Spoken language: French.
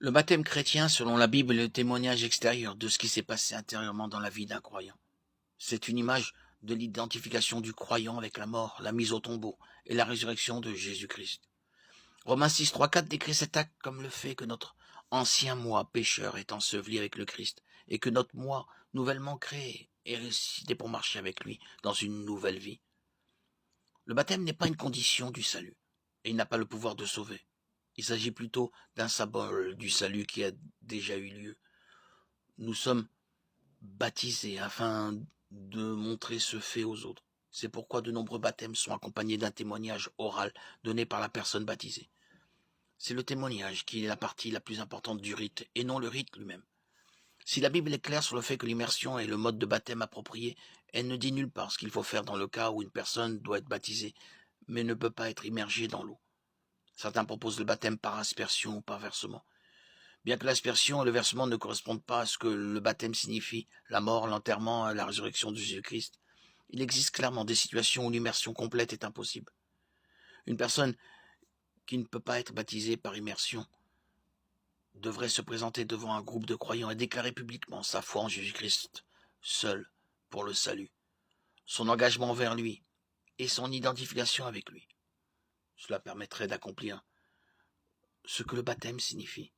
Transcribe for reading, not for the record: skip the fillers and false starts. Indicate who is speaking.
Speaker 1: Le baptême chrétien, selon la Bible, est le témoignage extérieur de ce qui s'est passé intérieurement dans la vie d'un croyant. C'est une image de l'identification du croyant avec la mort, la mise au tombeau et la résurrection de Jésus-Christ. Romains 6, 3, 4 décrit cet acte comme le fait que notre ancien moi pécheur est enseveli avec le Christ et que notre moi nouvellement créé est ressuscité pour marcher avec lui dans une nouvelle vie. Le baptême n'est pas une condition du salut et il n'a pas le pouvoir de sauver. Il s'agit plutôt d'un symbole du salut qui a déjà eu lieu. Nous sommes baptisés afin de montrer ce fait aux autres. C'est pourquoi de nombreux baptêmes sont accompagnés d'un témoignage oral donné par la personne baptisée. C'est le témoignage qui est la partie la plus importante du rite, et non le rite lui-même. Si la Bible est claire sur le fait que l'immersion est le mode de baptême approprié, elle ne dit nulle part ce qu'il faut faire dans le cas où une personne doit être baptisée, mais ne peut pas être immergée dans l'eau. Certains proposent le baptême par aspersion ou par versement. Bien que l'aspersion et le versement ne correspondent pas à ce que le baptême signifie, la mort, l'enterrement, la résurrection de Jésus-Christ, il existe clairement des situations où l'immersion complète est impossible. Une personne qui ne peut pas être baptisée par immersion devrait se présenter devant un groupe de croyants et déclarer publiquement sa foi en Jésus-Christ, seul pour le salut, son engagement envers lui et son identification avec lui. Cela permettrait d'accomplir ce que le baptême signifie.